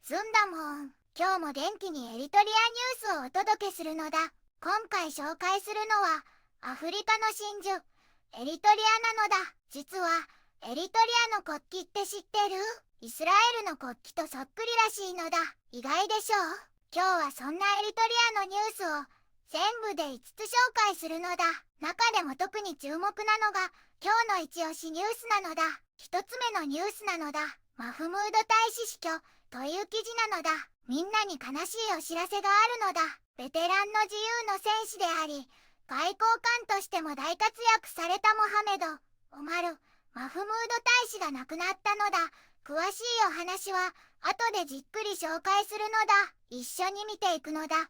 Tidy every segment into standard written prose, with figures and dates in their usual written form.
ずんだもん。今日も元気にエリトリアニュースをお届けするのだ。今回紹介するのはアフリカの真珠エリトリアなのだ。実はエリトリアの国旗って知ってる？イスラエルの国旗とそっくりらしいのだ。意外でしょう。今日はそんなエリトリアのニュースを全部で5つ紹介するのだ。中でも特に注目なのが今日の一押しニュースなのだ。1つ目のニュースなのだ。マフムード大使死去という記事なのだ。みんなに悲しいお知らせがあるのだ。ベテランの自由の戦士であり外交官としても大活躍されたモハメド・オマル・マフムード大使が亡くなったのだ。詳しいお話は後でじっくり紹介するのだ。一緒に見ていくのだ。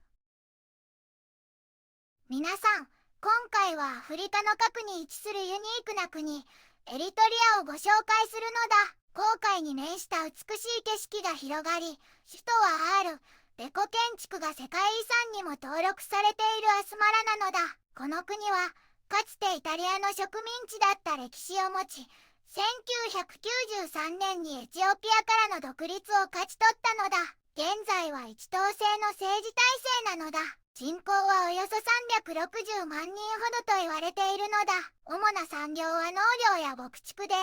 皆さん、今回はアフリカの核に位置するユニークな国エリトリアをご紹介するのだ。紅海に面した美しい景色が広がり、首都はデコ建築が世界遺産にも登録されているアスマラなのだ。この国はかつてイタリアの植民地だった歴史を持ち、1993年にエチオピアからの独立を勝ち取ったのだ。現在は一党制の政治体制なのだ。人口はおよそ360万人ほどと言われているのだ。主な産業は農業や牧畜で、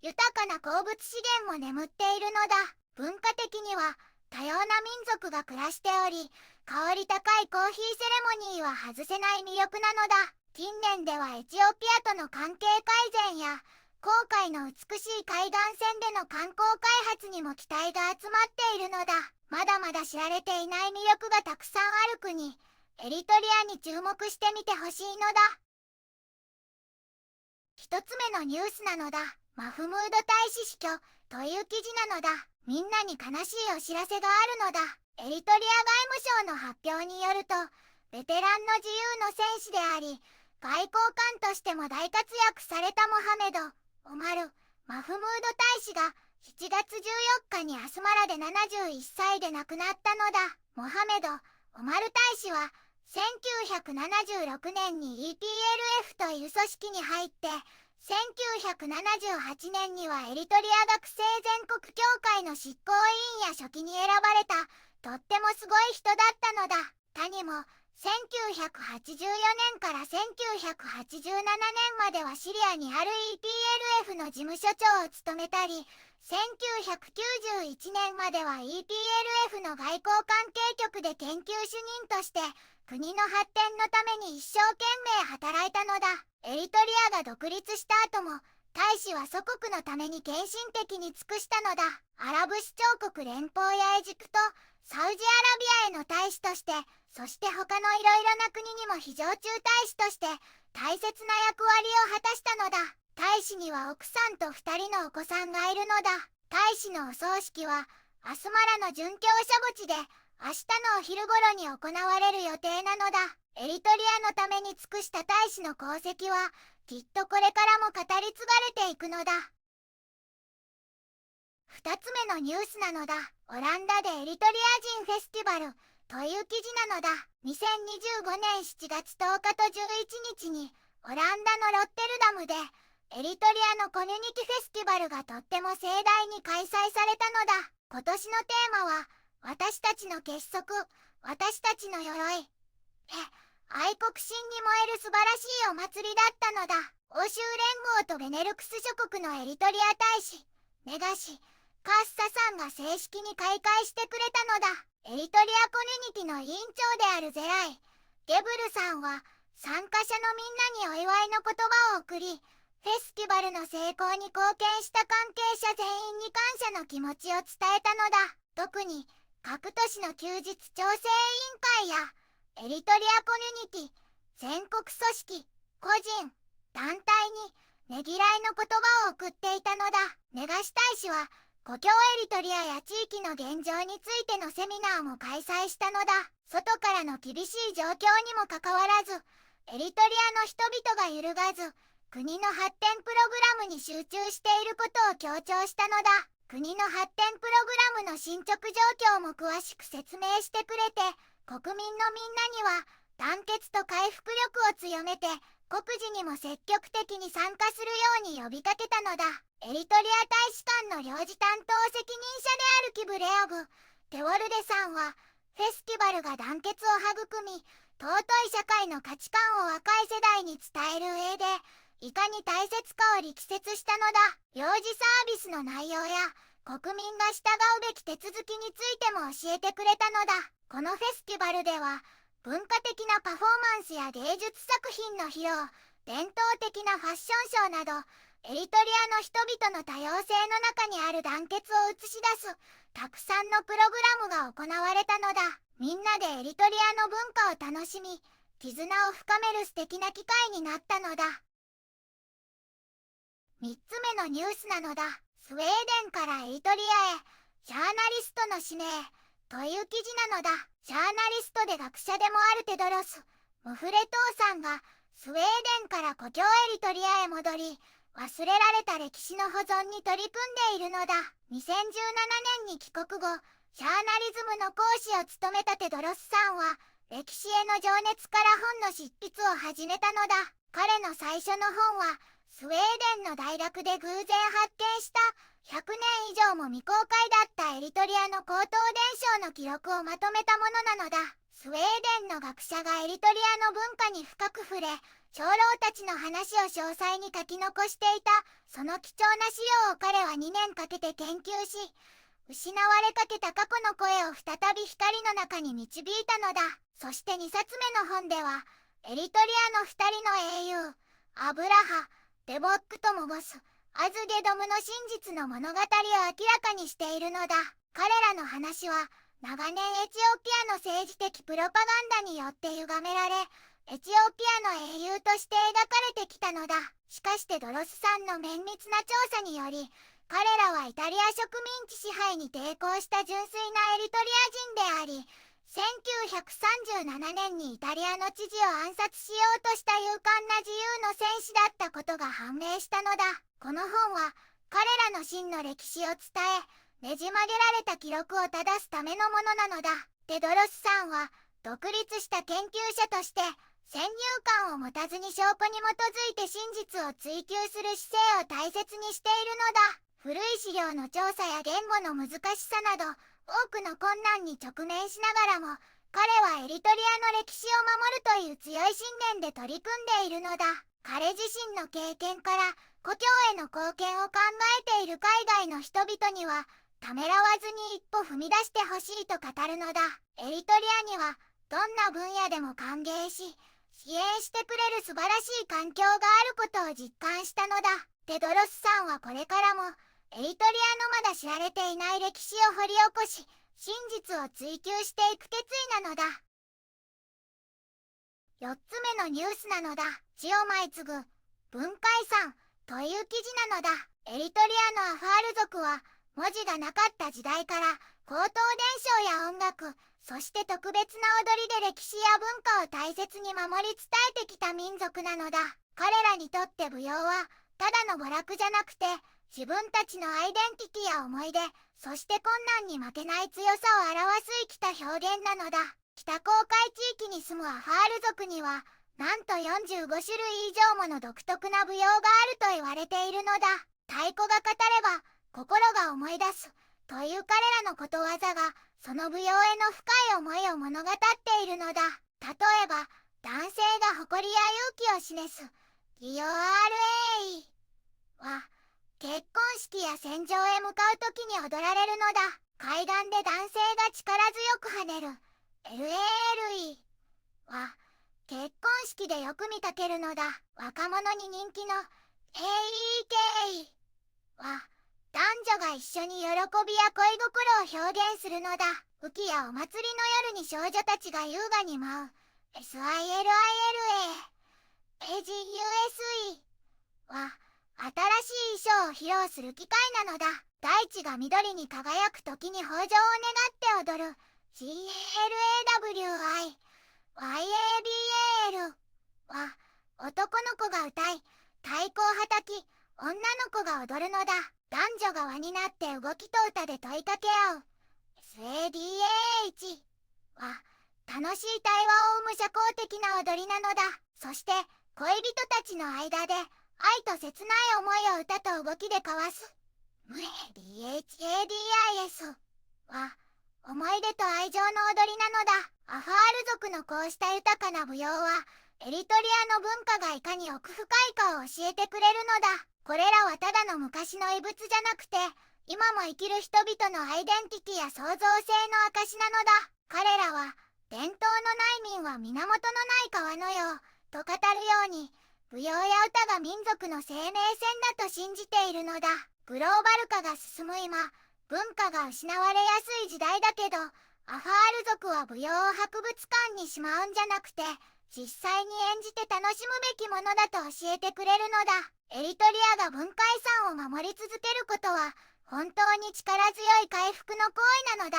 豊かな鉱物資源も眠っているのだ。文化的には多様な民族が暮らしており、香り高いコーヒーセレモニーは外せない魅力なのだ。近年ではエチオピアとの関係改善や紅海の美しい海岸線での観光開発にも期待が集まっているのだ。まだまだ知られていない魅力がたくさんある国エリトリアに注目してみてほしいのだ。一つ目のニュースなのだ。マフムード大使死去という記事なのだ。みんなに悲しいお知らせがあるのだ。エリトリア外務省の発表によると、ベテランの自由の戦士であり、外交官としても大活躍されたモハメド・オマル・マフムード大使が7月14日にアスマラで71歳で亡くなったのだ。モハメド・オマル大使は1976年に EPLF という組織に入って1978年にはエリトリア学生全国協会の執行委員や書記に選ばれたとってもすごい人だったのだ。他にも1984年から1987年まではシリアにある EPLF の事務所長を務めたり、1991年までは EPLF の外交関係局で研究主任として国の発展のために一生懸命働いたのだ。エリトリアが独立した後も大使は祖国のために献身的に尽くしたのだ。アラブ首長国連邦やエジプト、サウジアラビアへの大使として、そして他のいろいろな国にも非常駐大使として大切な役割を果たしたのだ。大使には奥さんと2人のお子さんがいるのだ。大使のお葬式はアスマラの准教者墓地で明日のお昼頃に行われる予定なのだ。エリトリアのために尽くした大使の功績はきっとこれからも語り継がれていくのだ。2つ目のニュースなのだ。オランダでエリトリア人フェスティバルという記事なのだ。2025年7月10日と11日にオランダのロッテルダムでエリトリアのコミュニティフェスティバルがとっても盛大に開催されたのだ。今年のテーマは私たちの結束、私たちの鎧。愛国心に燃える素晴らしいお祭りだったのだ。欧州連合とベネルクス諸国のエリトリア大使、ネガシ、カッサさんが正式に開会してくれたのだ。エリトリアコミュニティの委員長であるゼライ・ゲブルさんは参加者のみんなにお祝いの言葉を送り、フェスティバルの成功に貢献した関係者全員に感謝の気持ちを伝えたのだ。特に各都市の休日調整委員会やエリトリアコミュニティ、全国組織、個人、団体にねぎらいの言葉を送っていたのだ。ネガシ大使は故郷エリトリアや地域の現状についてのセミナーも開催したのだ。外からの厳しい状況にもかかわらず、エリトリアの人々が揺るがず、国の発展プログラムに集中していることを強調したのだ。国の発展プログラムの進捗状況も詳しく説明してくれて、国民のみんなには団結と回復力を強めて、国事にも積極的に参加するように呼びかけたのだ。エリトリア大使館の領事担当責任者であるキブレオグ、テオルデさんは、フェスティバルが団結を育み、尊い社会の価値観を若い世代に伝える上で、いかに大切かを力説したのだ。幼児サービスの内容や、国民が従うべき手続きについても教えてくれたのだ。このフェスティバルでは、文化的なパフォーマンスや芸術作品の披露、伝統的なファッションショーなど、エリトリアの人々の多様性の中にある団結を映し出す、たくさんのプログラムが行われたのだ。みんなでエリトリアの文化を楽しみ、絆を深める素敵な機会になったのだ。3つ目のニュースなのだ。スウェーデンからエリトリアへ、ジャーナリストの指名、という記事なのだ。ジャーナリストで学者でもあるテドロス・ムフレトーさんが、スウェーデンから故郷エリトリアへ戻り、忘れられた歴史の保存に取り組んでいるのだ。2017年に帰国後、ジャーナリズムの講師を務めたテドロスさんは、歴史への情熱から本の執筆を始めたのだ。彼の最初の本は、スウェーデンの大学で偶然発見した100年以上も未公開だったエリトリアの高等伝承の記録をまとめたものなのだ。スウェーデンの学者がエリトリアの文化に深く触れ、長老たちの話を詳細に書き残していた。その貴重な資料を彼は2年かけて研究し、失われかけた過去の声を再び光の中に導いたのだ。そして2冊目の本では、エリトリアの2人の英雄、アブラハ、デボックともボス、アズゲドムの真実の物語を明らかにしているのだ。彼らの話は、長年エチオピアの政治的プロパガンダによって歪められ、エチオピアの英雄として描かれてきたのだ。しかしてドロスさんの綿密な調査により、彼らはイタリア植民地支配に抵抗した純粋なエリトリア人であり、1937年にイタリアの知事を暗殺しようとした勇敢な自由の戦士だったことが判明したのだ。この本は彼らの真の歴史を伝え、ねじ曲げられた記録を正すためのものなのだ。テドロスさんは独立した研究者として先入観を持たずに証拠に基づいて真実を追求する姿勢を大切にしているのだ。古い資料の調査や言語の難しさなど多くの困難に直面しながらも、彼はエリトリアの歴史を守るという強い信念で取り組んでいるのだ。彼自身の経験から故郷への貢献を考えている海外の人々にはためらわずに一歩踏み出してほしいと語るのだ。エリトリアにはどんな分野でも歓迎し、支援してくれる素晴らしい環境があることを実感したのだ。テドロスさんはこれからもエリトリアのまだ知られていない歴史を掘り起こし、真実を追求していく決意なのだ。4つ目のニュースなのだ。血を舞い継ぐ文化遺産という記事なのだ。エリトリアのアファール族は文字がなかった時代から口頭伝承や音楽、そして特別な踊りで歴史や文化を大切に守り伝えてきた民族なのだ。彼らにとって舞踊はただの娯楽じゃなくて、自分たちのアイデンティティや思い出、そして困難に負けない強さを表す生きた表現なのだ。北航海地域に住むアファール族には、なんと45種類以上もの独特な舞踊があると言われているのだ。太鼓が語れば、心が思い出す、という彼らのことわざが、その舞踊への深い思いを物語っているのだ。例えば、男性が誇りや勇気を示す、ギヨ RA は、結婚式や戦場へ向かう時に踊られるのだ。海岸で男性が力強く跳ねる LALE は結婚式でよく見かけるのだ。若者に人気の AEK は男女が一緒に喜びや恋心を表現するのだ。雨季やお祭りの夜に少女たちが優雅に舞う SILILA AGUSE は新しい衣装を披露する機会なのだ。大地が緑に輝く時に豊穣を願って踊る CLAWI YABAL は男の子が歌い、太鼓をはたき、女の子が踊るのだ。男女が輪になって動きと歌で問いかけ合う SADAH は楽しい対話を生む社交的な踊りなのだ。そして恋人たちの間で愛と切ない思いを歌と動きで交わす DHADIS は思い出と愛情の踊りなのだ。アファール族のこうした豊かな舞踊は、エリトリアの文化がいかに奥深いかを教えてくれるのだ。これらはただの昔の遺物じゃなくて、今も生きる人々のアイデンティティや創造性の証なのだ。彼らは、伝統の内民は源のない川のよう、と語るように、舞踊や歌が民族の生命線だと信じているのだ。グローバル化が進む今、文化が失われやすい時代だけど、アファール族は舞踊を博物館にしまうんじゃなくて、実際に演じて楽しむべきものだと教えてくれるのだ。エリトリアが文化遺産を守り続けることは、本当に力強い回復の行為なのだ。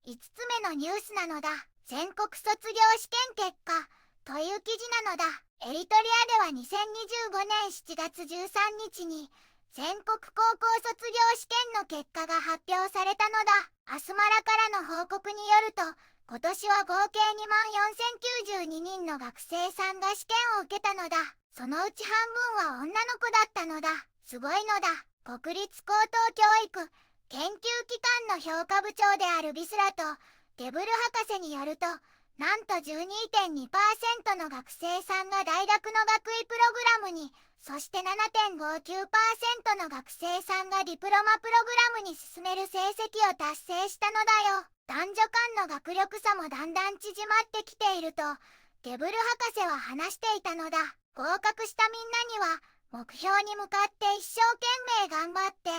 5つ目のニュースなのだ。全国卒業試験結果という記事なのだ。エリトリアでは2025年7月13日に全国高校卒業試験の結果が発表されたのだ。アスマラからの報告によると、今年は合計24,092人の学生さんが試験を受けたのだ。そのうち半分は女の子だったのだ。すごいのだ。国立高等教育研究機関の評価部長であるビスラとゲブル博士によると、なんと 12.2% の学生さんが大学の学位プログラムに、そして 7.59% の学生さんがディプロマプログラムに進める成績を達成したのだよ。男女間の学力差もだんだん縮まってきていると、ゲブル博士は話していたのだ。合格したみんなには、目標に向かって一生懸命頑張って、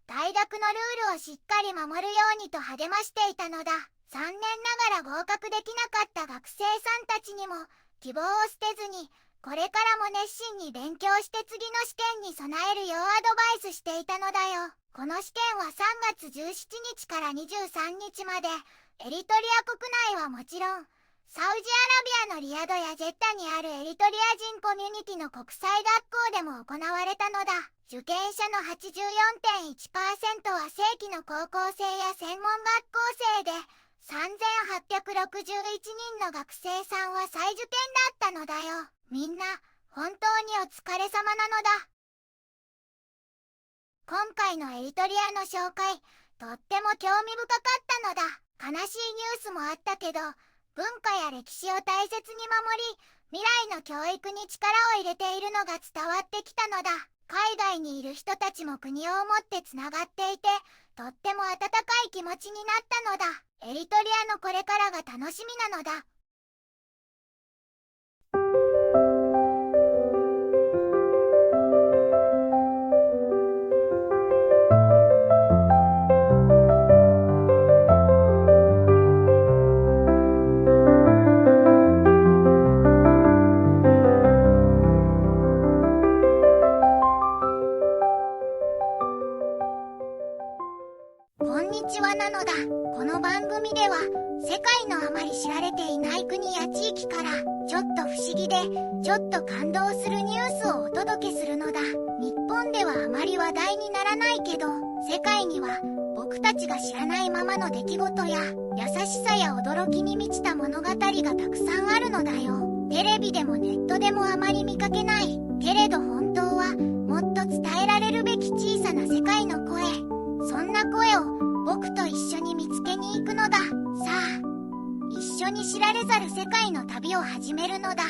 大学のルールをしっかり守るようにと励ましていたのだ。残念ながら合格できなかった学生さんたちにも希望を捨てずに、これからも熱心に勉強して次の試験に備えるようアドバイスしていたのだよ。この試験は3月17日から23日まで、エリトリア国内はもちろん、サウジアラビアのリヤドやジェッタにあるエリトリア人コミュニティの国際学校でも行われたのだ。受験者の 84.1% は正規の高校生や専門学校生で、3,861人の学生さんは再受験だったのだよ。みんな、本当にお疲れ様なのだ。今回のエリトリアの紹介、とっても興味深かったのだ。悲しいニュースもあったけど、文化や歴史を大切に守り、未来の教育に力を入れているのが伝わってきたのだ。海外にいる人たちも国を思ってつながっていて、とっても温かい気持ちになったのだ。エリトリアのこれからが楽しみなのだ。こんにちはなのだ。この番組では世界のあまり知られていない国や地域からちょっと不思議でちょっと感動するニュースをお届けするのだ。日本ではあまり話題にならないけど、世界には僕たちが知らないままの出来事や優しさや驚きに満ちた物語がたくさんあるのだよ。テレビでもネットでもあまり見かけないけれど本当はもっと伝えられるべき小さな世界の声、そんな声を僕と一緒に見つけに行くのだ。さあ、一緒に知られざる世界の旅を始めるのだ。